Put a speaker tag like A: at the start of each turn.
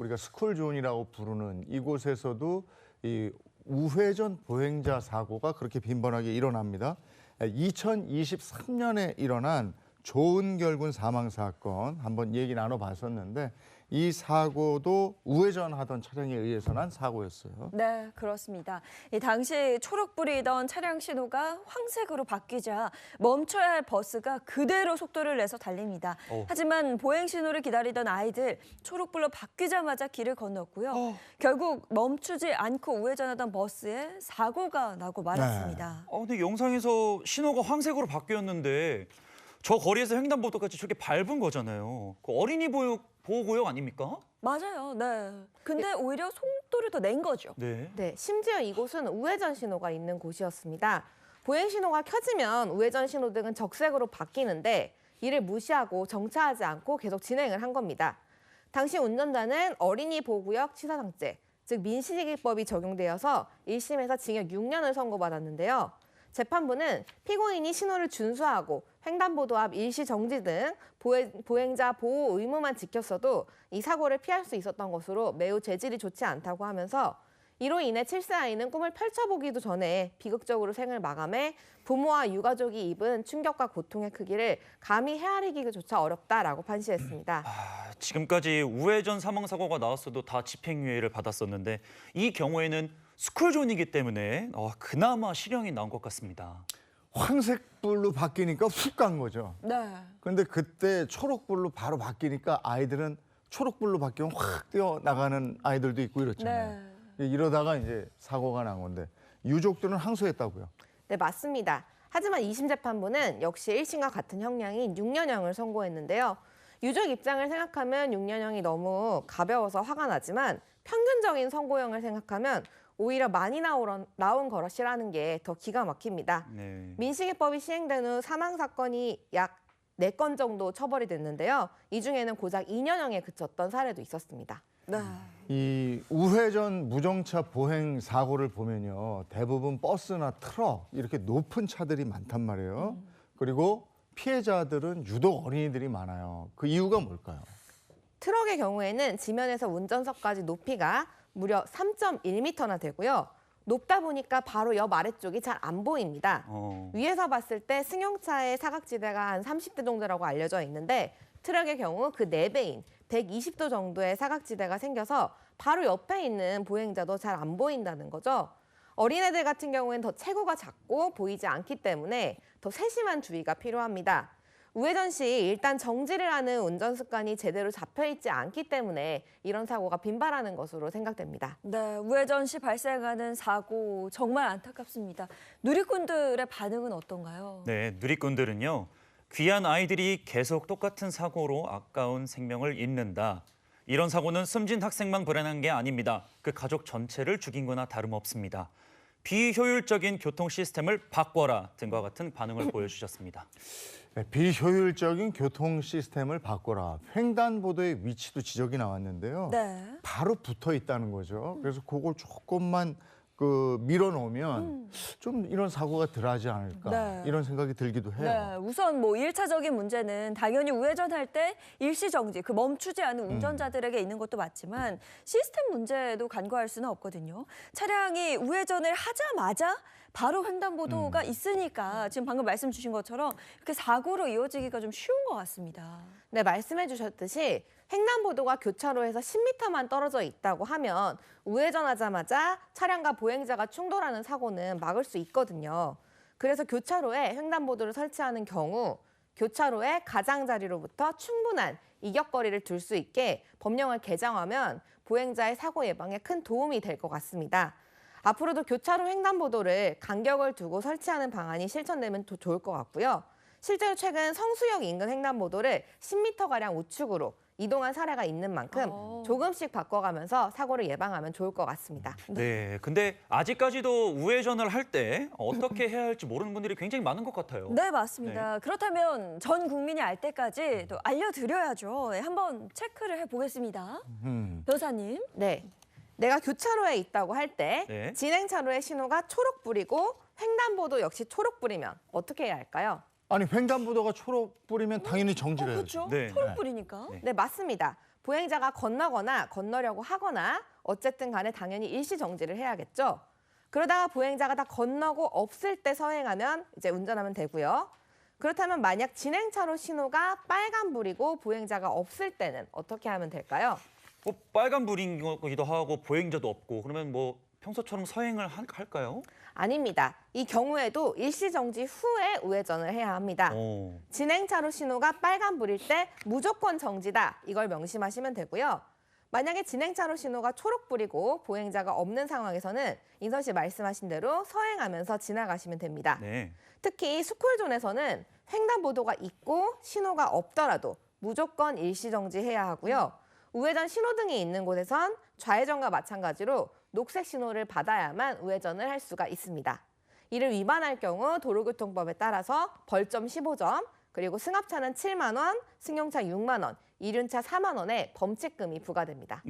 A: 우리가 스쿨존이라고 부르는 이곳에서도 이 우회전 보행자 사고가 그렇게 빈번하게 일어납니다. 2023년에 일어난 조은결 사망 사건 한번 얘기 나눠봤었는데 이 사고도 우회전하던 차량에 의해서 난 사고였어요.
B: 네, 그렇습니다. 이 당시 초록불이던 차량 신호가 황색으로 바뀌자 멈춰야 할 버스가 그대로 속도를 내서 달립니다. 하지만 보행 신호를 기다리던 아이들 초록불로 바뀌자마자 길을 건넜고요. 결국 멈추지 않고 우회전하던 버스에 사고가 나고 말았습니다.
C: 근데 영상에서 신호가 황색으로 바뀌었는데 저 거리에서 횡단보도까지 저렇게 밟은 거잖아요. 그 어린이 보호구역 아닙니까?
B: 맞아요. 네. 근데 오히려 속도를 더 낸 거죠.
C: 네.
D: 네, 심지어 이곳은 우회전 신호가 있는 곳이었습니다. 보행 신호가 켜지면 우회전 신호등은 적색으로 바뀌는데 이를 무시하고 정차하지 않고 계속 진행을 한 겁니다. 당시 운전자는 어린이 보호구역 치사상죄, 즉 민식이법이 적용되어서 1심에서 징역 6년을 선고받았는데요. 재판부는 피고인이 신호를 준수하고 횡단보도 앞 일시 정지 등 보행자 보호 의무만 지켰어도 이 사고를 피할 수 있었던 것으로 매우 죄질이 좋지 않다고 하면서 이로 인해 7세 아이는 꿈을 펼쳐보기도 전에 비극적으로 생을 마감해 부모와 유가족이 입은 충격과 고통의 크기를 감히 헤아리기조차 어렵다라고 판시했습니다.
C: 지금까지 우회전 사망 사고가 나왔어도 다 집행유예를 받았었는데 이 경우에는 스쿨존이기 때문에 그나마 실형이 나온 것 같습니다.
A: 황색불로 바뀌니까 훅 간 거죠.
B: 네.
A: 근데 그때 초록불로 바로 바뀌니까 아이들은 초록불로 바뀌면 확 뛰어나가는 아이들도 있고 이렇잖아요. 이러다가 이제 사고가 난 건데 유족들은 항소했다고요.
D: 네, 맞습니다. 하지만 2심 재판부는 역시 1심과 같은 형량인 6년형을 선고했는데요. 유족 입장을 생각하면 6년형이 너무 가벼워서 화가 나지만 평균적인 선고형을 생각하면 오히려 많이 나온 것이라는 게 더 기가 막힙니다.
C: 네.
D: 민식이법이 시행된 후 사망 사건이 약 4건 정도 처벌이 됐는데요. 이 중에는 고작 2년형에 그쳤던 사례도 있었습니다.
B: 네.
A: 이 우회전 무정차 보행 사고를 보면요. 대부분 버스나 트럭 이렇게 높은 차들이 많단 말이에요. 그리고 피해자들은 유독 어린이들이 많아요. 그 이유가 뭘까요?
D: 트럭의 경우에는 지면에서 운전석까지 높이가 무려 3.1m나 되고요. 높다 보니까 바로 옆 아래쪽이 잘 안 보입니다. 위에서 봤을 때 승용차의 사각지대가 한 30도 정도라고 알려져 있는데 트럭의 경우 그 4배인 120도 정도의 사각지대가 생겨서 바로 옆에 있는 보행자도 잘 안 보인다는 거죠. 어린애들 같은 경우에는 더 체구가 작고 보이지 않기 때문에 더 세심한 주의가 필요합니다. 우회전 시 일단 정지를 하는 운전 습관이 제대로 잡혀있지 않기 때문에 이런 사고가 빈발하는 것으로 생각됩니다.
B: 네, 우회전 시 발생하는 사고 정말 안타깝습니다. 누리꾼들의 반응은 어떤가요?
C: 네, 누리꾼들은요. 귀한 아이들이 계속 똑같은 사고로 아까운 생명을 잃는다. 이런 사고는 숨진 학생만 불안한 게 아닙니다. 그 가족 전체를 죽인 거나 다름없습니다. 비효율적인 교통 시스템을 바꿔라 등과 같은 반응을 보여주셨습니다.
A: 네, 비효율적인 교통 시스템을 바꿔라. 횡단보도의 위치도 지적이 나왔는데요.
B: 네.
A: 바로 붙어 있다는 거죠. 그래서 그걸 조금만 밀어놓으면 좀 이런 사고가 덜하지 않을까
B: 네.
A: 이런 생각이 들기도 해요.
B: 네, 우선 뭐 1차적인 문제는 당연히 우회전할 때 일시정지, 그 멈추지 않은 운전자들에게 있는 것도 맞지만 시스템 문제도 간과할 수는 없거든요. 차량이 우회전을 하자마자 바로 횡단보도가 있으니까 지금 방금 말씀 주신 것처럼 이렇게 사고로 이어지기가 좀 쉬운 것 같습니다.
D: 네, 말씀해 주셨듯이 횡단보도가 교차로에서 10m만 떨어져 있다고 하면 우회전하자마자 차량과 보행자가 충돌하는 사고는 막을 수 있거든요. 그래서 교차로에 횡단보도를 설치하는 경우 교차로의 가장자리로부터 충분한 이격거리를 둘 수 있게 법령을 개정하면 보행자의 사고 예방에 큰 도움이 될 것 같습니다. 앞으로도 교차로 횡단보도를 간격을 두고 설치하는 방안이 실천되면 더 좋을 것 같고요. 실제로 최근 성수역 인근 횡단보도를 10m가량 우측으로 이동한 사례가 있는 만큼 조금씩 바꿔가면서 사고를 예방하면 좋을 것 같습니다.
C: 네, 근데 아직까지도 우회전을 할 때 어떻게 해야 할지 모르는 분들이 굉장히 많은 것 같아요.
B: 네, 맞습니다. 그렇다면 전 국민이 알 때까지 또 알려드려야죠. 네, 한번 체크를 해보겠습니다. 변호사님.
D: 네, 내가 교차로에 있다고 할 때
C: 네.
D: 진행차로의 신호가 초록불이고 횡단보도 역시 초록불이면 어떻게 해야 할까요?
A: 아니 횡단보도가 초록불이면 당연히 정지를 해야죠.
B: 그렇죠.
C: 네.
B: 초록불이니까.
D: 네, 맞습니다. 보행자가 건너거나 건너려고 하거나 어쨌든 간에 당연히 일시 정지를 해야겠죠. 그러다가 보행자가 다 건너고 없을 때 서행하면 이제 운전하면 되고요. 그렇다면 만약 진행차로 신호가 빨간불이고 보행자가 없을 때는 어떻게 하면 될까요?
C: 빨간불인 거기도 하고 보행자도 없고 그러면 뭐 평소처럼 서행을 할까요?
D: 아닙니다. 이 경우에도 일시정지 후에 우회전을 해야 합니다. 진행차로 신호가 빨간불일 때 무조건 정지다. 이걸 명심하시면 되고요. 만약에 진행차로 신호가 초록불이고 보행자가 없는 상황에서는 인선 씨 말씀하신 대로 서행하면서 지나가시면 됩니다.
C: 네.
D: 특히 스쿨존에서는 횡단보도가 있고 신호가 없더라도 무조건 일시정지해야 하고요. 우회전 신호등이 있는 곳에선 좌회전과 마찬가지로 녹색 신호를 받아야만 우회전을 할 수가 있습니다. 이를 위반할 경우 도로교통법에 따라서 벌점 15점, 그리고 승합차는 7만 원, 승용차 6만 원, 이륜차 4만 원의 범칙금이 부과됩니다.